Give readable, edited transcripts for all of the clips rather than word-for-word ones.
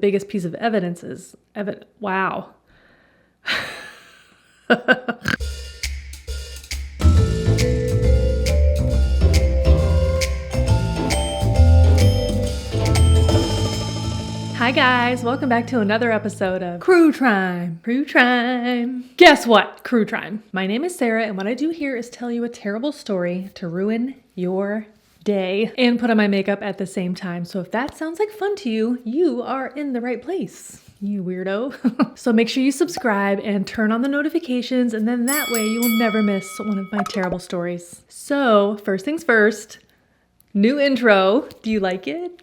biggest piece of evidence is wow. Hi guys, welcome back to another episode of Crue Trime. Crue Trime. Guess what? Crue Trime. My name is Sarah, and what I do here is tell you a terrible story to ruin your day and put on my makeup at the same time. So if that sounds like fun to you, you are in the right place, you weirdo. So make sure you subscribe and turn on the notifications, and then that way you will never miss one of my terrible stories. So first things first, new intro. Do you like it?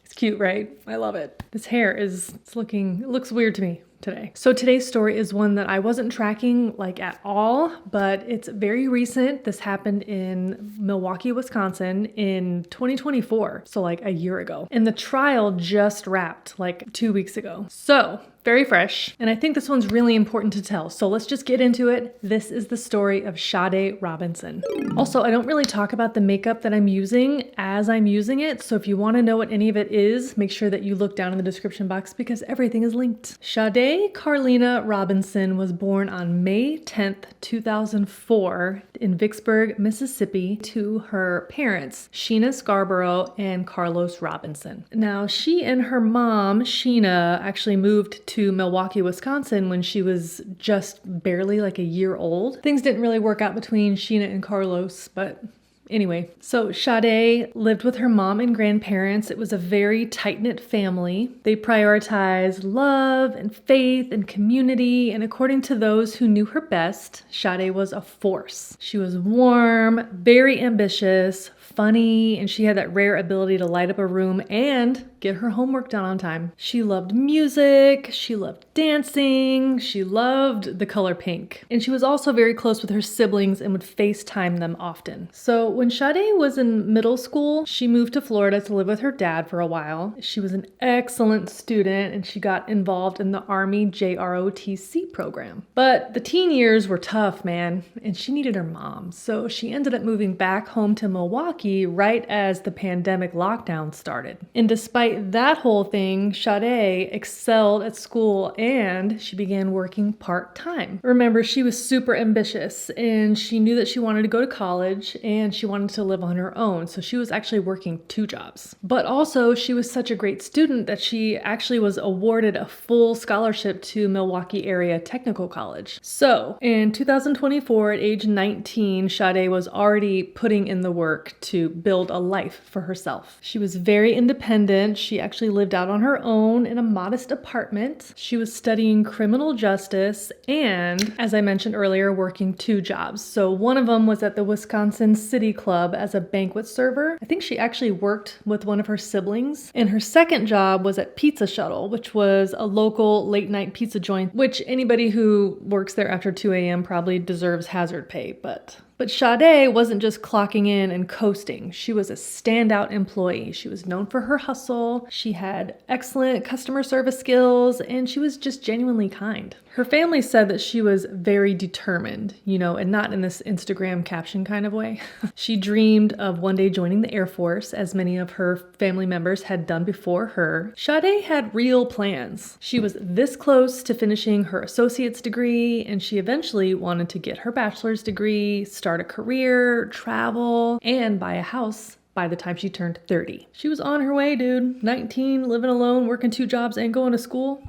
It's cute, right? I love it. This hair it looks weird to me today. So today's story is one that I wasn't tracking like at all, but it's very recent. This happened in Milwaukee, Wisconsin in 2024. So like a year ago. And the trial just wrapped like 2 weeks ago. So very fresh. And I think this one's really important to tell. So let's just get into it. This is the story of Sade Robinson. Also, I don't really talk about the makeup that I'm using as I'm using it. So if you want to know what any of it is, make sure that you look down in the description box because everything is linked. Sade Carlina Robinson was born on May 10th, 2004 in Vicksburg, Mississippi to her parents, Sheena Scarborough and Carlos Robinson. Now, she and her mom, Sheena, actually moved to Milwaukee, Wisconsin when she was just barely like a year old. Things didn't really work out between Sheena and Carlos, but anyway, so Sade lived with her mom and grandparents. It was a very tight-knit family. They prioritized love and faith and community, and according to those who knew her best, Sade was a force. She was warm, very ambitious, funny, and she had that rare ability to light up a room and get her homework done on time. She loved music, she loved dancing, she loved the color pink, and she was also very close with her siblings and would FaceTime them often. So when Sade was in middle school, she moved to Florida to live with her dad for a while. She was an excellent student and she got involved in the Army JROTC program. But the teen years were tough, man, and she needed her mom. So she ended up moving back home to Milwaukee right as the pandemic lockdown started. And despite that whole thing, Sade excelled at school and she began working part-time. Remember, she was super ambitious and she knew that she wanted to go to college and she wanted to live on her own. So she was actually working 2 jobs. But also she was such a great student that she actually was awarded a full scholarship to Milwaukee area technical college. So in 2024, at age 19, Sade was already putting in the work to build a life for herself. She was very independent. She actually lived out on her own in a modest apartment. She was studying criminal justice and, as I mentioned earlier, working 2 jobs. So one of them was at the Wisconsin City Club as a banquet server. I think she actually worked with one of her siblings. And her second job was at Pizza Shuttle, which was a local late night pizza joint, which anybody who works there after 2 a.m. probably deserves hazard pay, But Sade wasn't just clocking in and coasting. She was a standout employee. She was known for her hustle. She had excellent customer service skills, and she was just genuinely kind. Her family said that she was very determined, and not in this Instagram caption kind of way. She dreamed of one day joining the Air Force, as many of her family members had done before her. Sade had real plans. She was this close to finishing her associate's degree, and she eventually wanted to get her bachelor's degree, start a career, travel, and buy a house by the time she turned 30. She was on her way, dude. 19, living alone, working 2 jobs, and going to school.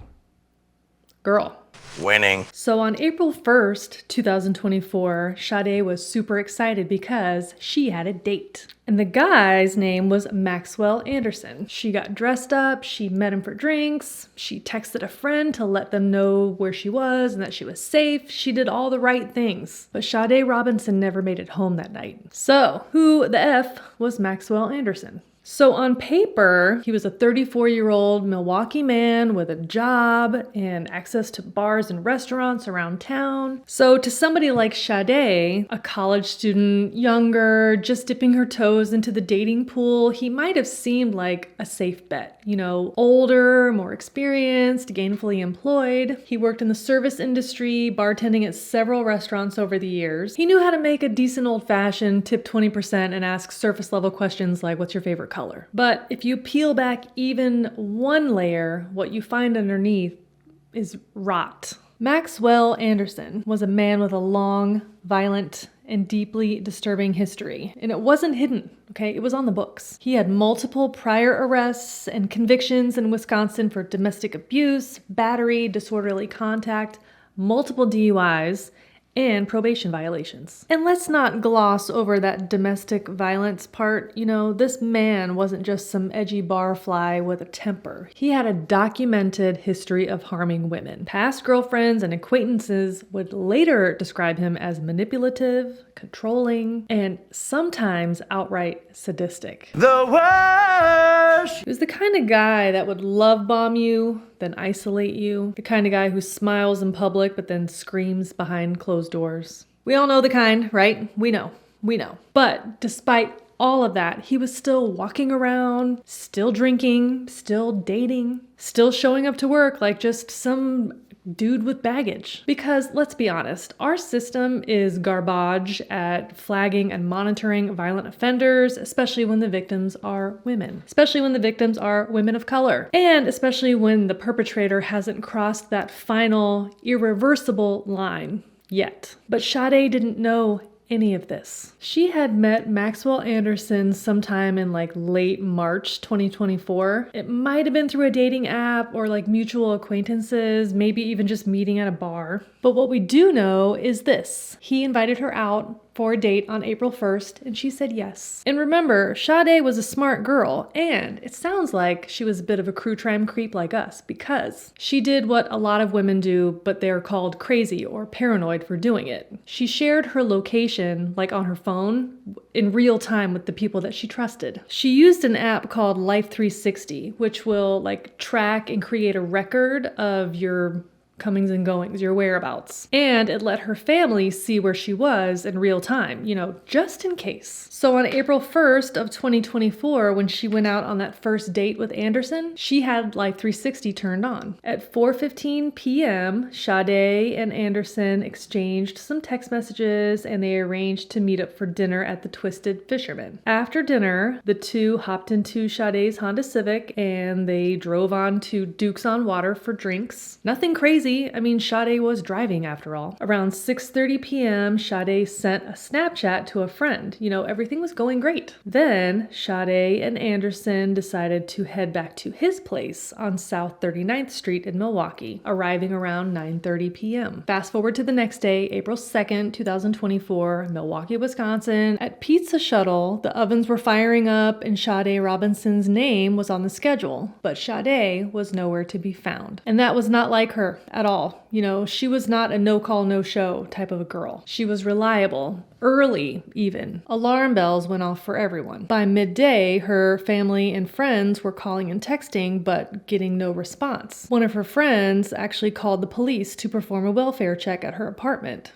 Girl. Winning. So on April 1st, 2024, Sade was super excited because she had a date. And the guy's name was Maxwell Anderson. She got dressed up, she met him for drinks, she texted a friend to let them know where she was and that she was safe. She did all the right things. But Sade Robinson never made it home that night. So who the F was Maxwell Anderson? So on paper, he was a 34-year-old Milwaukee man with a job and access to bars and restaurants around town. So to somebody like Sade, a college student, younger, just dipping her toes into the dating pool, he might have seemed like a safe bet. You know, older, more experienced, gainfully employed. He worked in the service industry, bartending at several restaurants over the years. He knew how to make a decent old-fashioned tip 20% and ask surface-level questions like, what's your favorite color. But if you peel back even one layer, what you find underneath is rot. Maxwell Anderson was a man with a long, violent, and deeply disturbing history. And it wasn't hidden, okay? It was on the books. He had multiple prior arrests and convictions in Wisconsin for domestic abuse, battery, disorderly contact, multiple DUIs, and probation violations. And let's not gloss over that domestic violence part. You know, this man wasn't just some edgy barfly with a temper. He had a documented history of harming women. Past girlfriends and acquaintances would later describe him as manipulative, controlling, and sometimes outright sadistic. The worst! He was the kind of guy that would love bomb you, then isolate you. The kind of guy who smiles in public but then screams behind closed doors. We all know the kind, right? We know. But despite all of that, he was still walking around, still drinking, still dating, still showing up to work like just some dude with baggage. Because let's be honest, our system is garbage at flagging and monitoring violent offenders, especially when the victims are women, especially when the victims are women of color, and especially when the perpetrator hasn't crossed that final irreversible line yet. But Sade didn't know any of this. She had met Maxwell Anderson sometime in like late March 2024. It might have been through a dating app or like mutual acquaintances, maybe even just meeting at a bar. But what we do know is this. He invited her out for a date on April 1st, and she said yes. And remember, Sade was a smart girl, and it sounds like she was a bit of a Crue Trime creep like us, because she did what a lot of women do, but they're called crazy or paranoid for doing it. She shared her location, like on her phone, in real time with the people that she trusted. She used an app called Life 360, which will like track and create a record of your comings and goings, your whereabouts. And it let her family see where she was in real time, you know, just in case. So on April 1st of 2024, when she went out on that first date with Anderson, she had Life 360 turned on. At 4:15 p.m., Sade and Anderson exchanged some text messages and they arranged to meet up for dinner at the Twisted Fisherman. After dinner, the two hopped into Sade's Honda Civic and they drove on to Duke's on Water for drinks. Nothing crazy. I mean, Sade was driving after all. Around 6:30 p.m., Sade sent a Snapchat to a friend. You know, everything was going great. Then Sade and Anderson decided to head back to his place on South 39th Street in Milwaukee, arriving around 9:30 p.m. Fast forward to the next day, April 2nd, 2024, Milwaukee, Wisconsin. At Pizza Shuttle, the ovens were firing up and Sade Robinson's name was on the schedule, but Sade was nowhere to be found. And that was not like her at all. You know, she was not a no-call, no-show type of a girl. She was reliable, early even. Alarm bells went off for everyone. By midday, her family and friends were calling and texting, but getting no response. One of her friends actually called the police to perform a welfare check at her apartment.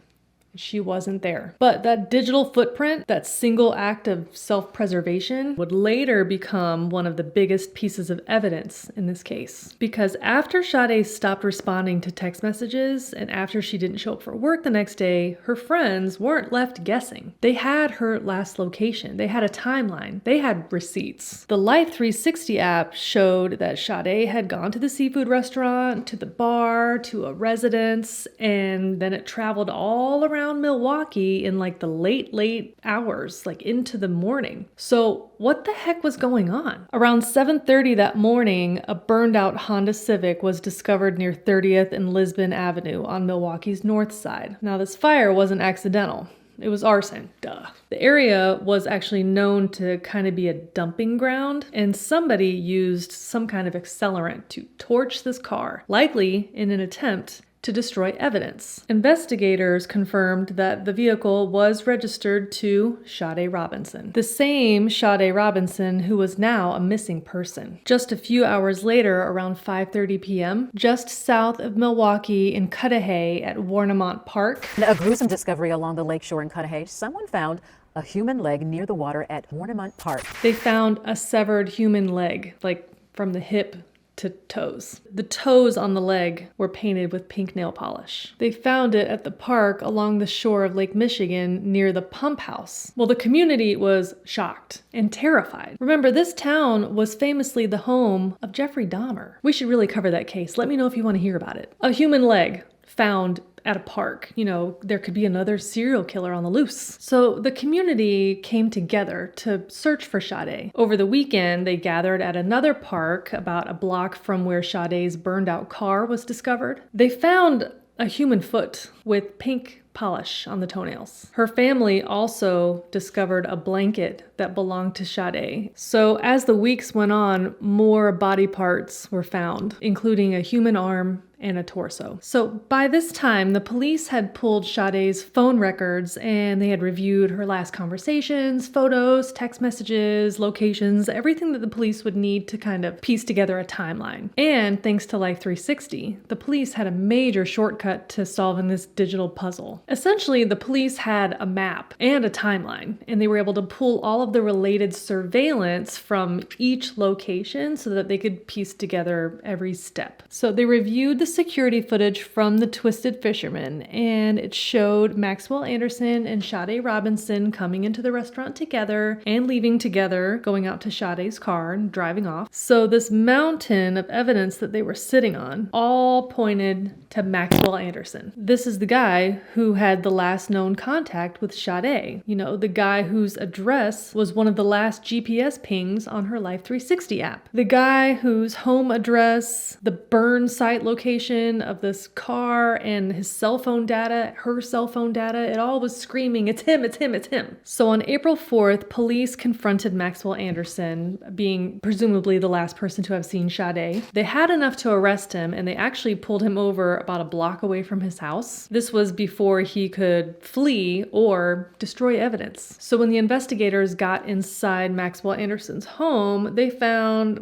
She wasn't there. But that digital footprint, that single act of self-preservation, would later become one of the biggest pieces of evidence in this case. Because after Sade stopped responding to text messages and after she didn't show up for work the next day, her friends weren't left guessing. They had her last location. They had a timeline. They had receipts. The Life 360 app showed that Sade had gone to the seafood restaurant, to the bar, to a residence, and then it traveled all around Milwaukee in like the late hours, like into the morning. So what the heck was going on? Around 7:30 that morning, a burned out Honda Civic was discovered near 30th and Lisbon Avenue on Milwaukee's north side. Now this fire wasn't accidental. It was arson, duh. The area was actually known to kind of be a dumping ground, and somebody used some kind of accelerant to torch this car, likely in an attempt to destroy evidence. Investigators confirmed that the vehicle was registered to Sade Robinson, the same Sade Robinson who was now a missing person. Just a few hours later, around 5:30 p.m., just south of Milwaukee in Cudahy at Warnemont Park. A gruesome discovery along the lakeshore in Cudahy. Someone found a human leg near the water at Warnemont Park. They found a severed human leg, like from the hip to toes. The toes on the leg were painted with pink nail polish. They found it at the park along the shore of Lake Michigan near the pump house. Well, the community was shocked and terrified. Remember, this town was famously the home of Jeffrey Dahmer. We should really cover that case. Let me know if you want to hear about it. A human leg found at a park. You know, there could be another serial killer on the loose. So the community came together to search for Sade. Over the weekend, they gathered at another park about a block from where Sade's burned out car was discovered. They found a human foot with pink polish on the toenails. Her family also discovered a blanket that belonged to Sade. So as the weeks went on, more body parts were found, including a human arm and a torso. So by this time, the police had pulled Sade's phone records and they had reviewed her last conversations, photos, text messages, locations, everything that the police would need to kind of piece together a timeline. And thanks to Life 360, the police had a major shortcut to solving this digital puzzle. Essentially, the police had a map and a timeline, and they were able to pull all of the related surveillance from each location so that they could piece together every step. So they reviewed the security footage from the Twisted Fisherman, and it showed Maxwell Anderson and Sade Robinson coming into the restaurant together and leaving together, going out to Sade's car and driving off. So this mountain of evidence that they were sitting on all pointed to Maxwell Anderson. This is the guy who had the last known contact with Sade. You know, the guy whose address was one of the last GPS pings on her Life 360 app. The guy whose home address, the burn site location of this car, and his cell phone data, her cell phone data, it all was screaming, it's him, it's him, it's him. So on April 4th, police confronted Maxwell Anderson, being presumably the last person to have seen Sade. They had enough to arrest him, and they actually pulled him over about a block away from his house. This was before he could flee or destroy evidence. So when the investigators got inside Maxwell Anderson's home, they found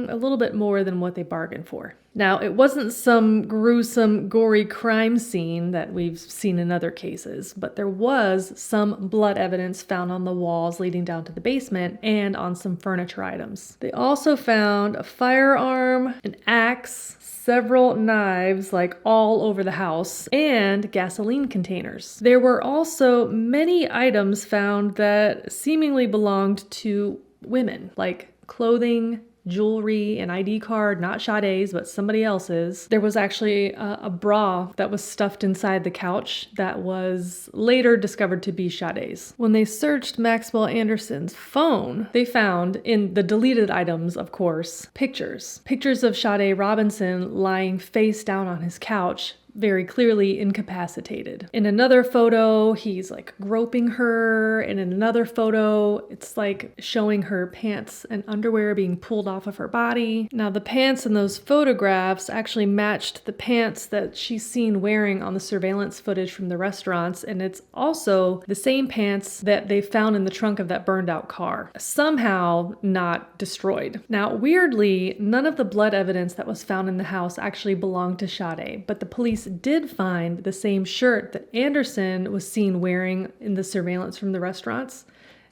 a little bit more than what they bargained for. Now, it wasn't some gruesome, gory crime scene that we've seen in other cases, but there was some blood evidence found on the walls leading down to the basement and on some furniture items. They also found a firearm, an axe, several knives, like all over the house, and gasoline containers. There were also many items found that seemingly belonged to women, like clothing, jewelry, an ID card, not Sade's, but somebody else's. There was actually a bra that was stuffed inside the couch that was later discovered to be Sade's. When they searched Maxwell Anderson's phone, they found, in the deleted items, of course, pictures of Sade Robinson lying face down on his couch, very clearly incapacitated. In another photo, he's like groping her, and in another photo, it's like showing her pants and underwear being pulled off of her body. Now, the pants in those photographs actually matched the pants that she's seen wearing on the surveillance footage from the restaurants, and it's also the same pants that they found in the trunk of that burned out car, somehow not destroyed. Now, weirdly, none of the blood evidence that was found in the house actually belonged to Sade, but the police did find the same shirt that Anderson was seen wearing in the surveillance from the restaurants.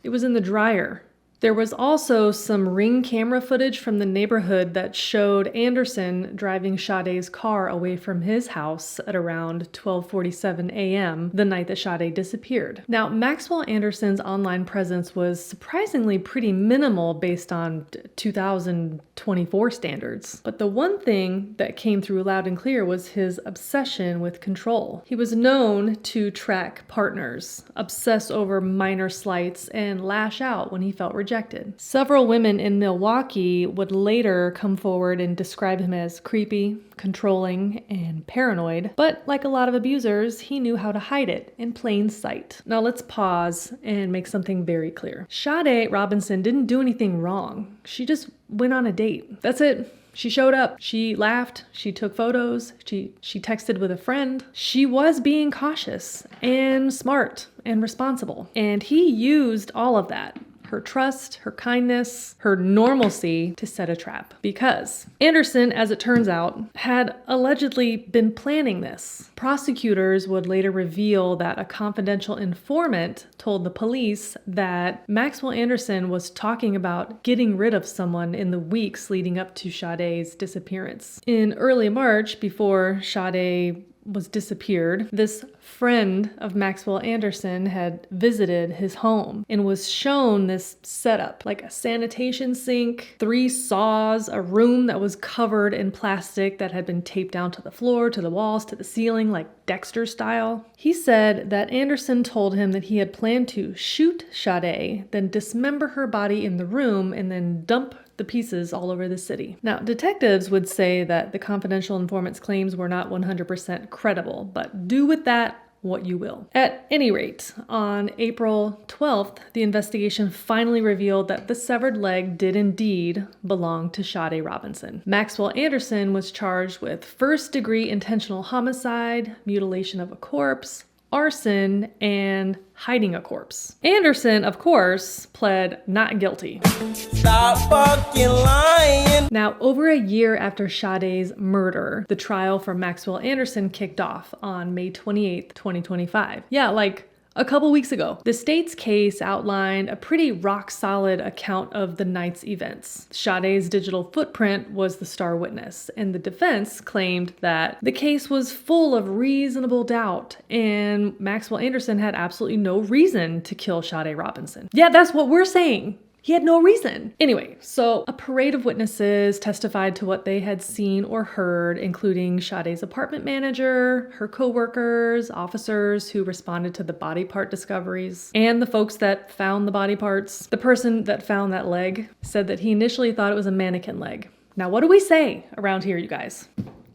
It was in the dryer. There was also some Ring camera footage from the neighborhood that showed Anderson driving Sade's car away from his house at around 12:47 a.m. the night that Sade disappeared. Now, Maxwell Anderson's online presence was surprisingly pretty minimal based on 2024 standards. But the one thing that came through loud and clear was his obsession with control. He was known to track partners, obsess over minor slights, and lash out when he felt rejected. Several women in Milwaukee would later come forward and describe him as creepy, controlling, and paranoid. But like a lot of abusers, he knew how to hide it in plain sight. Now let's pause and make something very clear. Sade Robinson didn't do anything wrong. She just went on a date. That's it. She showed up, she laughed, she took photos, she texted with a friend. She was being cautious and smart and responsible. And he used all of that. her trust, her kindness, her normalcy to set a trap. Because Anderson, as it turns out, had allegedly been planning this. Prosecutors would later reveal that a confidential informant told the police that Maxwell Anderson was talking about getting rid of someone in the weeks leading up to Sade's disappearance. In early March, before Sade was disappeared, this friend of Maxwell Anderson had visited his home and was shown this setup, like a sanitation sink, 3 saws, a room that was covered in plastic that had been taped down to the floor, to the walls, to the ceiling, like Dexter style. He said that Anderson told him that he had planned to shoot Sade, then dismember her body in the room, and then dump the pieces all over the city. Now, detectives would say that the confidential informant's claims were not 100% credible, but do with that what you will. At any rate, on April 12th, the investigation finally revealed that the severed leg did indeed belong to Sade Robinson. Maxwell Anderson was charged with first-degree intentional homicide, mutilation of a corpse, arson, and hiding a corpse. Anderson, of course, pled not guilty. Stop fucking lying. Now, over a year after Sade's murder, the trial for Maxwell Anderson kicked off on May 28th, 2025. Yeah, like a couple weeks ago. The state's case outlined a pretty rock-solid account of the night's events. Sade's digital footprint was the star witness, and the defense claimed that the case was full of reasonable doubt, and Maxwell Anderson had absolutely no reason to kill Sade Robinson. Yeah, that's what we're saying. He had no reason. Anyway, so a parade of witnesses testified to what they had seen or heard, including Sade's apartment manager, her co-workers, officers who responded to the body part discoveries, and the folks that found the body parts. The person that found that leg said that he initially thought it was a mannequin leg. Now, what do we say around here, you guys?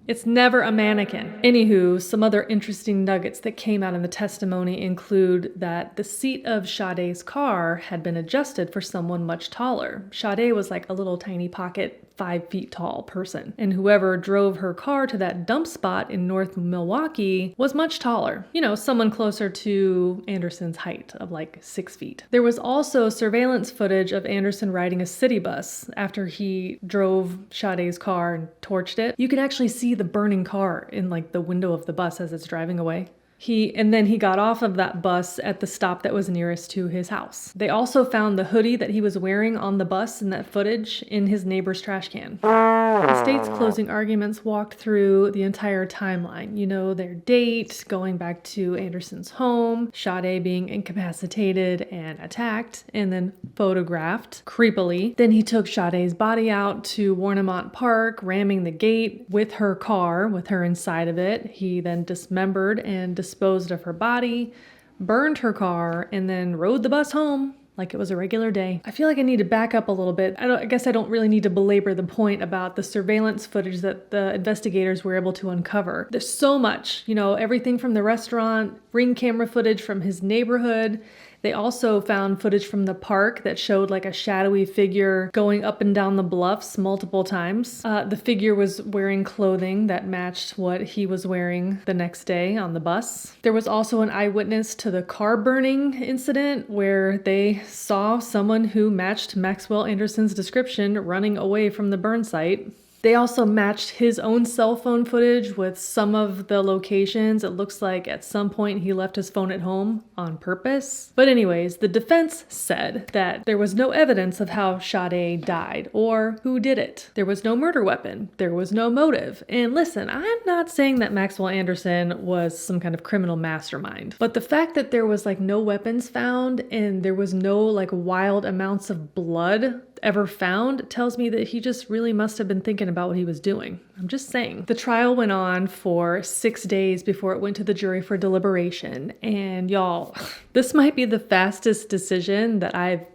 It's never a mannequin. Anywho, some other interesting nuggets that came out in the testimony include that the seat of Sade's car had been adjusted for someone much taller. Sade was like a little tiny pocket 5 feet tall person, and whoever drove her car to that dump spot in North Milwaukee was much taller. You know, someone closer to Anderson's height of like 6 feet. There was also surveillance footage of Anderson riding a city bus after he drove Sade's car and torched it. You can actually see the burning car in like the window of the bus as it's driving away. Then he got off of that bus at the stop that was nearest to his house. They also found the hoodie that he was wearing on the bus in that footage in his neighbor's trash can. The state's closing arguments walked through the entire timeline. You know, their date, going back to Anderson's home, Sade being incapacitated and attacked, and then photographed creepily. Then he took Sade's body out to Warnemont Park, ramming the gate with her car, with her inside of it. He then dismembered and disposed of her body, burned her car, and then rode the bus home like it was a regular day. I feel like I need to back up a little bit. I guess I don't really need to belabor the point about the surveillance footage that the investigators were able to uncover. There's so much, you know, everything from the restaurant, ring camera footage from his neighborhood. They also found footage from the park that showed like a shadowy figure going up and down the bluffs multiple times. The figure was wearing clothing that matched what he was wearing the next day on the bus. There was also an eyewitness to the car burning incident where they saw someone who matched Maxwell Anderson's description running away from the burn site. They also matched his own cell phone footage with some of the locations. It looks like at some point he left his phone at home on purpose. But anyways, the defense said that there was no evidence of how Sade died or who did it. There was no murder weapon. There was no motive. And listen, I'm not saying that Maxwell Anderson was some kind of criminal mastermind, but the fact that there was like no weapons found and there was no like wild amounts of blood ever found tells me that he just really must have been thinking about what he was doing. I'm just saying. The trial went on for 6 days before it went to the jury for deliberation. And y'all, this might be the fastest decision that I've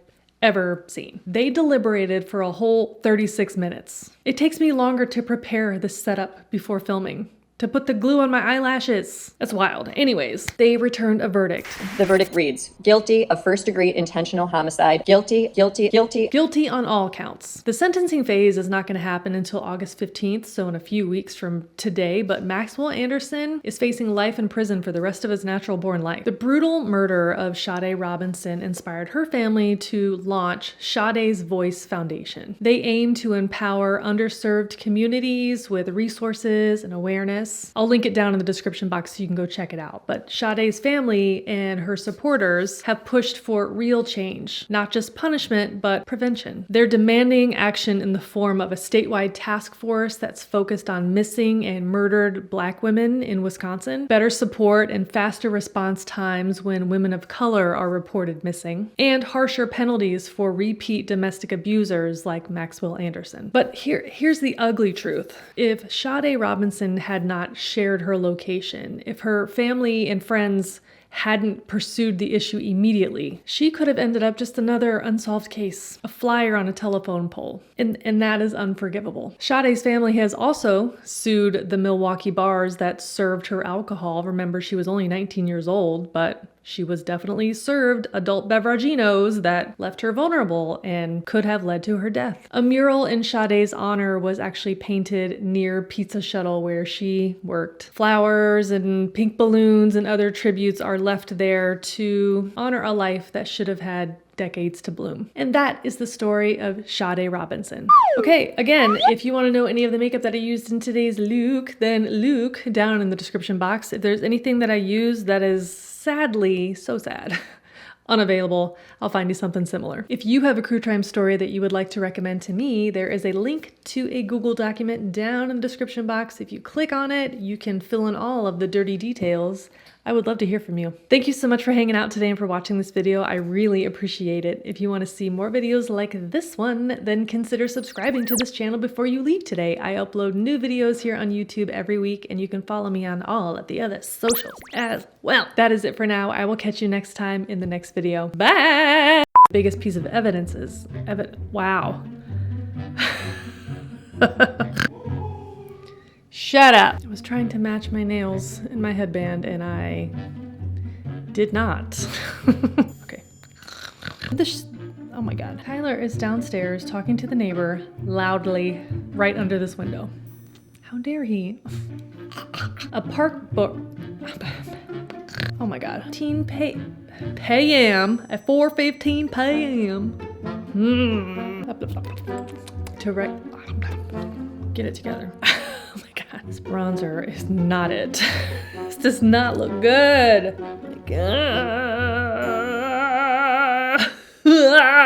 ever seen. They deliberated for a whole 36 minutes. It takes me longer to prepare the setup before filming. to put the glue on my eyelashes. That's wild. Anyways, they returned a verdict. The verdict reads, guilty of first-degree intentional homicide. Guilty, guilty, guilty. Guilty on all counts. The sentencing phase is not going to happen until August 15th, so in a few weeks from today, but Maxwell Anderson is facing life in prison for the rest of his natural-born life. The brutal murder of Sade Robinson inspired her family to launch Sade's Voice Foundation. They aim to empower underserved communities with resources and awareness. I'll link it down in the description box so you can go check it out. But Sade's family and her supporters have pushed for real change, not just punishment, but prevention. They're demanding action in the form of a statewide task force that's focused on missing and murdered Black women in Wisconsin, better support and faster response times when women of color are reported missing, and harsher penalties for repeat domestic abusers like Maxwell Anderson. But here's the ugly truth. If Sade Robinson had not shared her location, if her family and friends hadn't pursued the issue immediately, she could have ended up just another unsolved case, a flyer on a telephone pole. And that is unforgivable. Sade's family has also sued the Milwaukee bars that served her alcohol. Remember, she was only 19 years old, but she was definitely served adult beveraginos that left her vulnerable and could have led to her death. A mural in Sade's honor was actually painted near Pizza Shuttle where she worked. Flowers and pink balloons and other tributes are left there to honor a life that should have had decades to bloom. And that is the story of Sade Robinson. Okay, again, if you want to know any of the makeup that I used in today's look, then look down in the description box. If there's anything that I use that is sadly, so sad, unavailable, I'll find you something similar. If you have a Crue Trime story that you would like to recommend to me, there is a link to a Google document down in the description box. If you click on it, you can fill in all of the dirty details. I would love to hear from you. Thank you so much for hanging out today and for watching this video. I really appreciate it. If you want to see more videos like this one, then consider subscribing to this channel before you leave today. I upload new videos here on YouTube every week, and you can follow me on all of the other socials as well. That is it for now. I will catch you next time in the next video. Bye! The biggest piece of evidence is wow. Shut up. I was trying to match my nails in my headband and I did not. Okay. Oh my God. Tyler is downstairs talking to the neighbor loudly right under this window. How dare he? A park book. Oh my God. PM at 4:15 p.m. Get it together. Oh my God, this bronzer is not it. This does not look good. Oh my God.